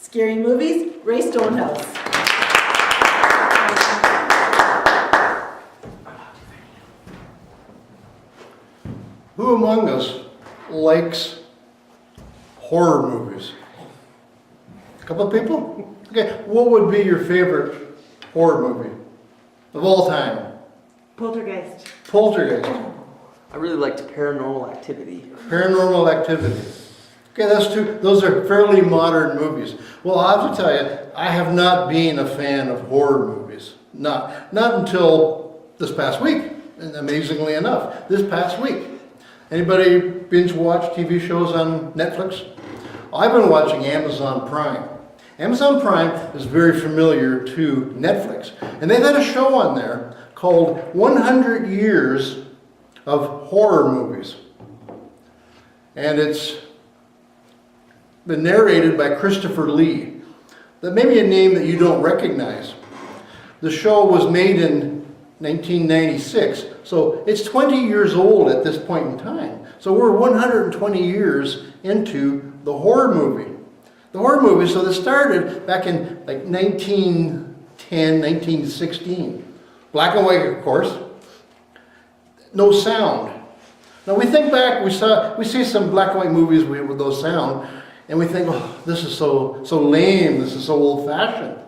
Scary movies, Rae Stonehouse. Who among us likes horror movies? A couple of people? Okay, what would be your favorite horror movie of all time? Poltergeist. Poltergeist. I really liked Paranormal Activity. Paranormal Activity. Okay, that's two. Those are fairly modern movies. Well, I have to tell you, I have not been a fan of horror movies. Not until this past week, and amazingly enough, this past week. Anybody binge watch TV shows on Netflix? I've been watching Amazon Prime. Amazon Prime is very familiar to Netflix, and they've had a show on there called 100 Years of Horror Movies. And it's been narrated by Christopher Lee. That may be a name that you don't recognize. The show was made in 1996, so it's 20 years old at this point in time. So we're 120 years into the horror movie. The horror movie, so this started back in like 1910, 1916. Black and white, of course. No sound. Now we think back, we see some black and white movies with no sound, and we think, oh, this is so lame, this is so old-fashioned.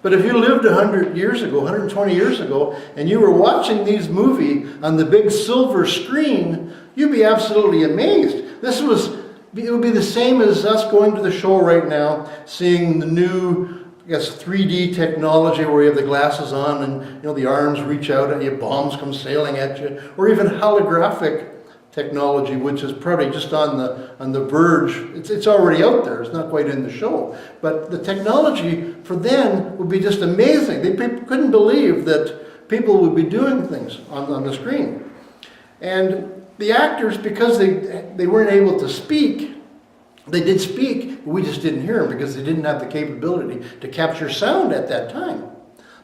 But if you lived 100 years ago, 120 years ago, and you were watching these movies on the big silver screen, you'd be absolutely amazed. It would be the same as us going to the show right now, seeing the new, I guess, 3D technology where you have the glasses on and the arms reach out at you, bombs come sailing at you, or even holographic technology, which is probably just on the verge. It's already out there. It's not quite in the show. But the technology for then would be just amazing. They couldn't believe that people would be doing things on the screen. And the actors, because they weren't able to speak, they did speak, but we just didn't hear them because they didn't have the capability to capture sound at that time.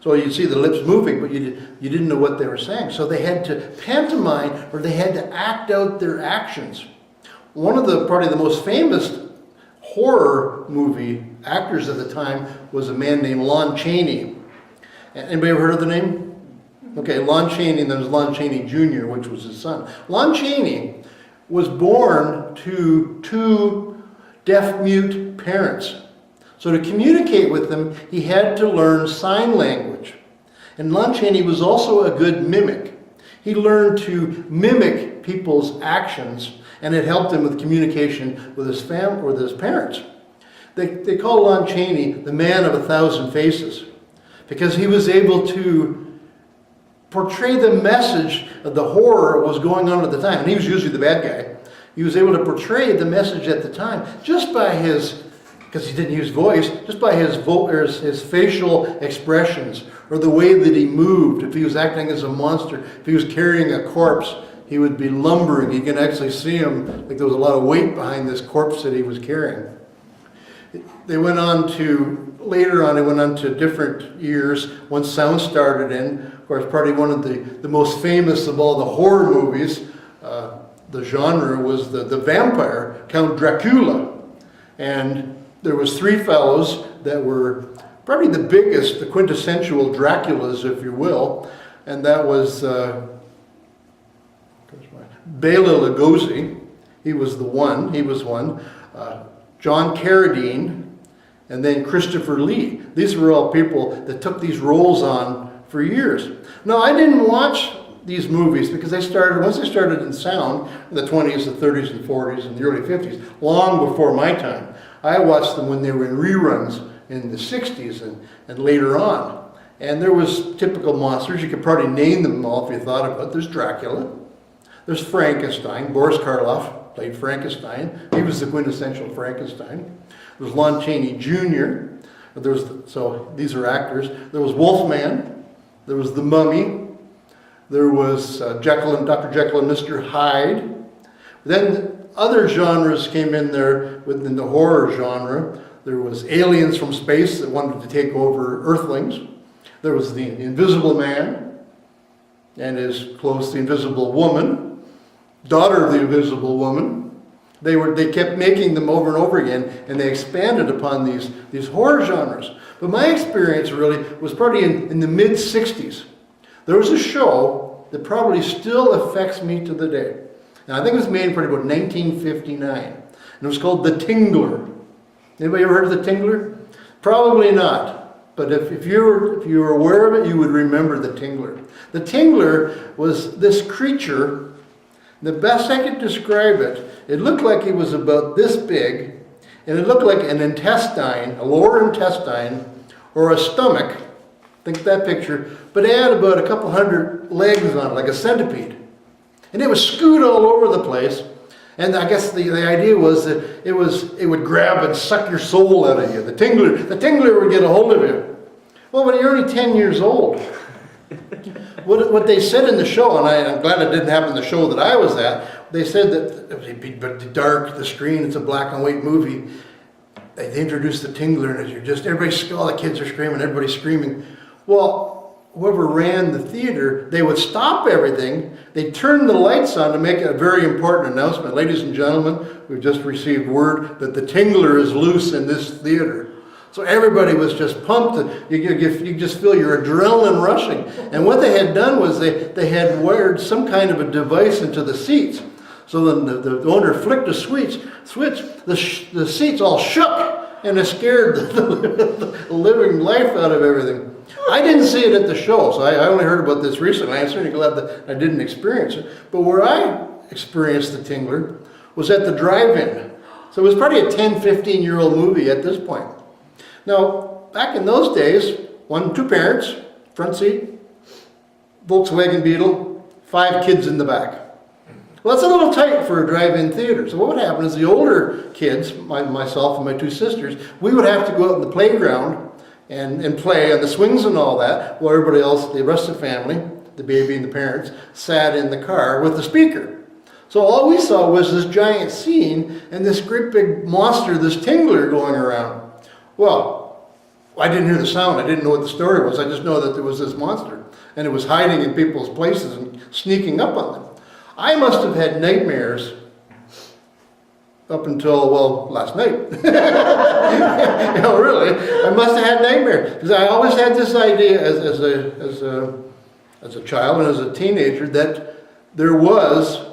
So you'd see the lips moving, but you didn't know what they were saying. So they had to pantomime, or they had to act out their actions. One of probably the most famous horror movie actors at the time was a man named Lon Chaney. Anybody ever heard of the name? Okay, Lon Chaney, and there was Lon Chaney Jr., which was his son. Lon Chaney was born to two deaf-mute parents. So to communicate with them, he had to learn sign language. And Lon Chaney was also a good mimic. He learned to mimic people's actions, and it helped him with communication with his family, with his parents. They call Lon Chaney the man of 1,000 faces, because he was able to portray the message of the horror that was going on at the time. And he was usually the bad guy. He was able to portray the message at the time just by because he didn't use voice, just by his facial expressions, or the way that he moved. If he was acting as a monster, if he was carrying a corpse, he would be lumbering. You can actually see him, like there was a lot of weight behind this corpse that he was carrying. Later on, they went on to different years, once sound started in. Of course, probably one of the most famous of all the horror movies, the genre was the vampire, Count Dracula. And there was three fellows that were probably the biggest, the quintessential Draculas, if you will. And that was Bela Lugosi. He was one. John Carradine, and then Christopher Lee. These were all people that took these roles on for years. Now, I didn't watch these movies because once they started in sound in the 20s, the 30s, and 40s, and the early 50s, long before my time. I watched them when they were in reruns in the 60s and later on. And there was typical monsters. You could probably name them all if you thought about it. There's Dracula. There's Frankenstein. Boris Karloff played Frankenstein. He was the quintessential Frankenstein. There's Lon Chaney Jr. So these are actors. There was Wolfman. There was the Mummy. There was Dr. Jekyll and Mr. Hyde. Then other genres came in there within the horror genre. There was aliens from space that wanted to take over Earthlings. There was the Invisible Man and his close, the Invisible Woman, daughter of the Invisible Woman. They kept making them over and over again, and they expanded upon these horror genres. But my experience really was probably in the mid-60s. There was a show that probably still affects me to the day. And I think it was made probably about 1959. And it was called The Tingler. Anybody ever heard of The Tingler? Probably not. But if you were aware of it, you would remember The Tingler. The Tingler was this creature. The best I could describe it, it looked like it was about this big, and it looked like an intestine, a lower intestine, or a stomach. Think that picture. But it had about a couple hundred legs on it, like a centipede. And it was scoot all over the place. And I guess the idea was that it would grab and suck your soul out of you. The Tingler would get a hold of you. Well, when you're only 10 years old, what they said in the show, and I'm glad it didn't happen in the show that I was at, they said that it would be dark, the screen, it's a black and white movie. They introduced the Tingler, and all the kids are screaming, everybody's screaming. Well, whoever ran the theater, they would stop everything, they'd turn the lights on to make a very important announcement. Ladies and gentlemen, we've just received word that the Tingler is loose in this theater. So everybody was just pumped. You just feel your adrenaline rushing. And what they had done was they had wired some kind of a device into the seats. So then the owner flicked a switch, the seats all shook, and it scared the living life out of everything. I didn't see it at the show, so I only heard about this recently. I'm certainly glad that I didn't experience it. But where I experienced the Tingler was at the drive-in. So it was probably a 10, 15-year-old movie at this point. Now, back in those days, 2 parents, front seat, Volkswagen Beetle, 5 kids in the back. Well, that's a little tight for a drive-in theater. So what would happen is the older kids, myself and my 2 sisters, we would have to go out in the playground and play on the swings and all that, while everybody else, the rest of the family, the baby and the parents, sat in the car with the speaker. So all we saw was this giant scene and this great big monster, this Tingler going around. Well, I didn't hear the sound. I didn't know what the story was. I just know that there was this monster, and it was hiding in people's places and sneaking up on them. I must have had nightmares up until, well, last night. Really, I must have had nightmares, because I always had this idea as a child and as a teenager that there was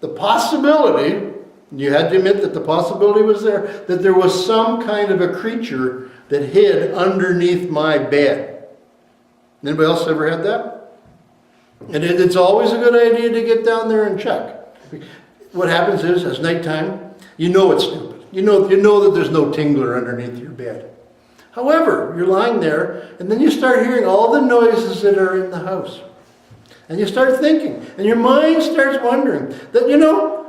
the possibility. You had to admit that the possibility was there, that there was some kind of a creature that hid underneath my bed. Anybody else ever had that? And it's always a good idea to get down there and check. What happens is, it's nighttime, you know it's stupid. You know that there's no Tingler underneath your bed. However, you're lying there, and then you start hearing all the noises that are in the house. And you start thinking, and your mind starts wondering that,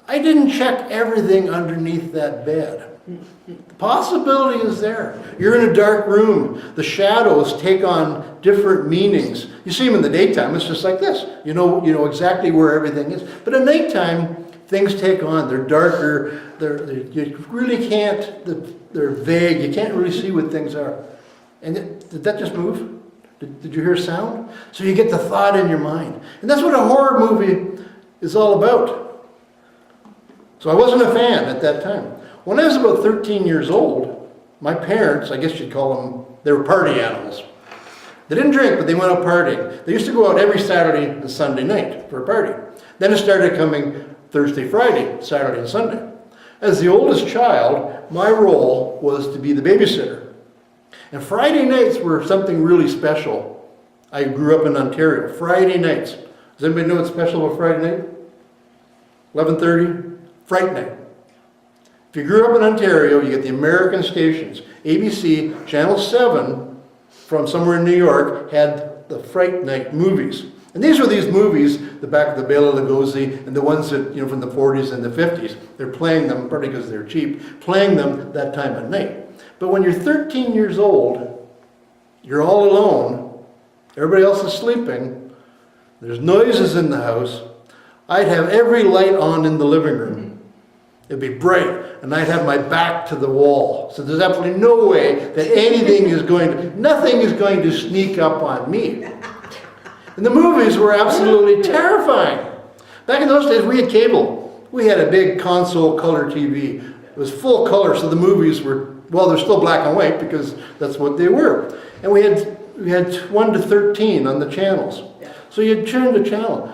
I didn't check everything underneath that bed. The possibility is there. You're in a dark room. The shadows take on different meanings. You see them in the daytime, it's just like this. You know exactly where everything is. But at nighttime, things take on. They're darker. You really can't, they're vague. You can't really see what things are. And did that just move? Did you hear sound? So you get the thought in your mind. And that's what a horror movie is all about. So I wasn't a fan at that time. When I was about 13 years old, my parents, I guess you'd call them, they were party animals. They didn't drink, but they went out partying. They used to go out every Saturday and Sunday night for a party. Then it started coming Thursday, Friday, Saturday, and Sunday. As the oldest child, my role was to be the babysitter. And Friday nights were something really special. I grew up in Ontario. Friday nights. Does anybody know what's special about Friday night? 11:30? Fright night. If you grew up in Ontario, you get the American stations. ABC, Channel 7, from somewhere in New York, had the Fright Night movies. And these were these movies, the back of the Bela Lugosi, and the ones that, from the 40s and the 50s. They're playing them, partly because they're cheap, playing them that time of night. But when you're 13 years old, you're all alone, everybody else is sleeping, there's noises in the house. I'd have every light on in the living room. It'd be bright, and I'd have my back to the wall. So there's absolutely no way that nothing is going to sneak up on me. And the movies were absolutely terrifying. Back in those days, we had cable. we had a big console color TV. It was full color, so the movies were, well, they're still black and white because that's what they were. And we had 1 to 13 on the channels. So you'd turn the channel.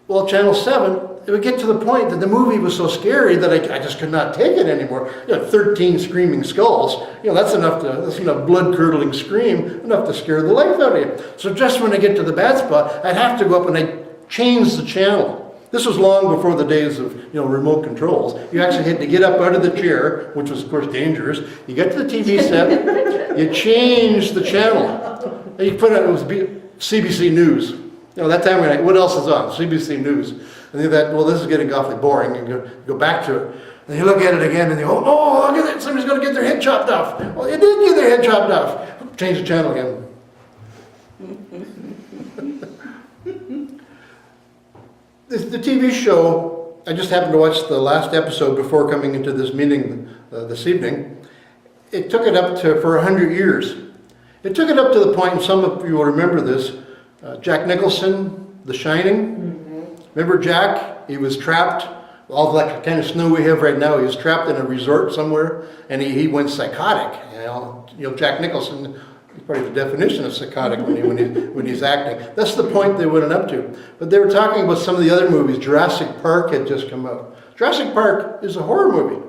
Well, channel 7, it would get to the point that the movie was so scary that I just could not take it anymore. 13 screaming skulls, that's enough blood-curdling scream, enough to scare the life out of you. So just when I get to the bad spot, I'd have to go up and I'd change the channel. This was long before the days of remote controls. You actually had to get up out of the chair, which was of course dangerous. You get to the TV set, you change the channel. And you put it was CBC News. That time what else is on? CBC News. And you thought, well, this is getting awfully boring, and go back to it. And you look at it again, and you go, oh, look at that, somebody's going to get their head chopped off. Well, you did get their head chopped off. Change the channel again. The TV show, I just happened to watch the last episode before coming into this meeting this evening. It took it up for 100 years. It took it up to the point, and some of you will remember this, Jack Nicholson, The Shining. Remember Jack? He was trapped, all that kind of snow we have right now. He was trapped in a resort somewhere, and he went psychotic. Jack Nicholson, he's probably the definition of psychotic when he's acting. That's the point they went up to. But they were talking about some of the other movies. Jurassic Park had just come out. Jurassic Park is a horror movie.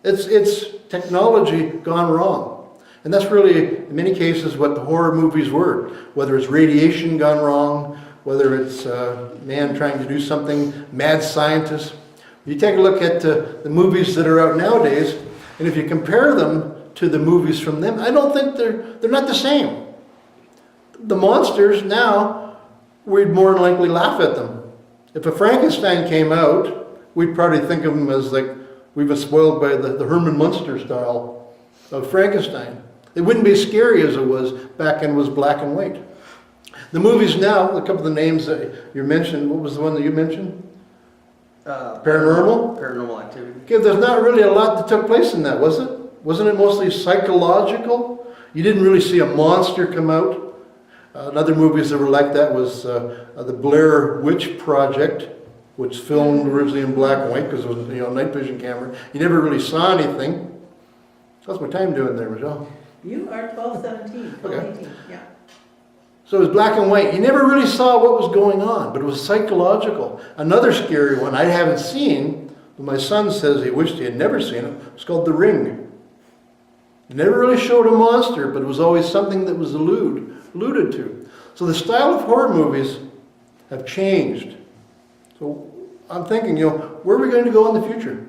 It's technology gone wrong. And that's really, in many cases, what the horror movies were. Whether it's radiation gone wrong, whether it's man trying to do something, mad scientists. You take a look at the movies that are out nowadays, and if you compare them to the movies from them, I don't think they're not the same. The monsters now, we'd more than likely laugh at them. If a Frankenstein came out, we'd probably think of them as like we've been spoiled by the Herman Munster style of Frankenstein. It wouldn't be as scary as it was back when it was black and white. The movies now, a couple of the names that you mentioned, what was the one that you mentioned? Paranormal? Paranormal Activity. Okay, there's not really a lot that took place in that, was it? Wasn't it mostly psychological? You didn't really see a monster come out. Other movies that were like that was the Blair Witch Project, which filmed originally in black and white because it was a night vision camera. You never really saw anything. How's my time doing there, Michelle? You are 12:17, 12:18, yeah. So it was black and white. You never really saw what was going on, but it was psychological. Another scary one I haven't seen, but my son says he wished he had never seen it. It's called The Ring. It never really showed a monster, but it was always something that was alluded to. So the style of horror movies have changed. So I'm thinking, where are we going to go in the future?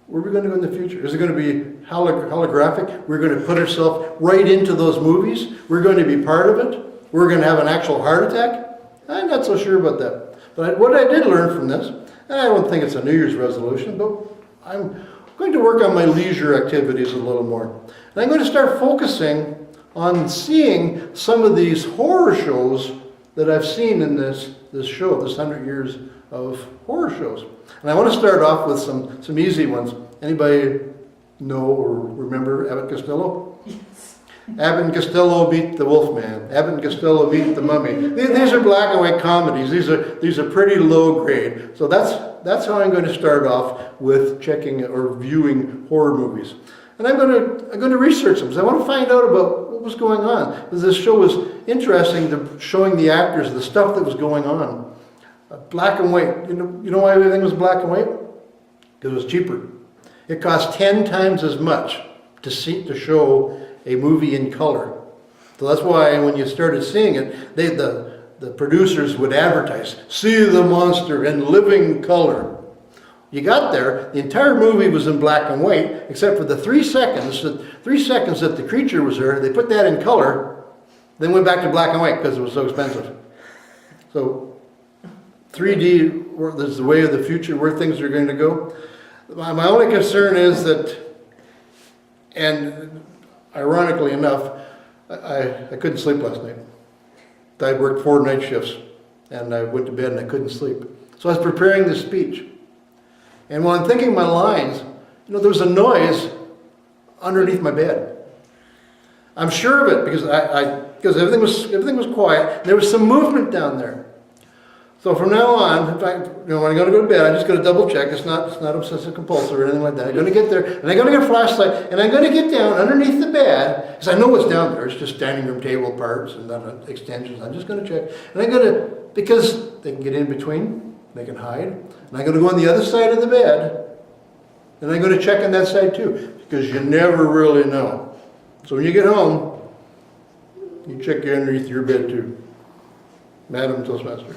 Where are we going to go in the future? Is it going to be holographic? We're going to put ourselves right into those movies? We're going to be part of it? We're going to have an actual heart attack? I'm not so sure about that. But what I did learn from this, and I don't think it's a New Year's resolution, but I'm going to work on my leisure activities a little more. And I'm going to start focusing on seeing some of these horror shows that I've seen in this show, this 100 years of horror shows. And I want to start off with some easy ones. Anybody know or remember Abbott Costello? Yes. Abbott and Costello meet the Wolfman. Abbott and Costello meet the Mummy. These are black and white comedies. These are pretty low grade. So that's how I'm going to start off with checking or viewing horror movies. And I'm going to research them because I want to find out about what was going on. Because this show was interesting, showing the actors the stuff that was going on. Black and white. You know why everything was black and white? Because it was cheaper. It cost 10 times as much to show a movie in color. So that's why when you started seeing it, the producers would advertise, "See the monster in living color." You got there, the entire movie was in black and white, except for the 3 seconds that the creature was there. They put that in color, then went back to black and white because it was so expensive. So 3D is the way of the future, where things are going to go. My only concern is that, and ironically enough, I couldn't sleep last night. I worked 4 night shifts, and I went to bed and I couldn't sleep. So I was preparing this speech. And while I'm thinking my lines, there was a noise underneath my bed. I'm sure of it because everything was quiet. There was some movement down there. So from now on, in fact, when I'm gonna go to bed, I'm just gonna double check, it's not obsessive compulsive or anything like that. I'm gonna get there, and I'm gonna get a flashlight, and I'm gonna get down underneath the bed, because I know what's down there, it's just dining room table parts and extensions, I'm just gonna check. And I'm gonna, because they can get in between, they can hide, and I'm gonna go on the other side of the bed, and I'm gonna check on that side too, because you never really know. So when you get home, you check underneath your bed too. Madam Toastmaster.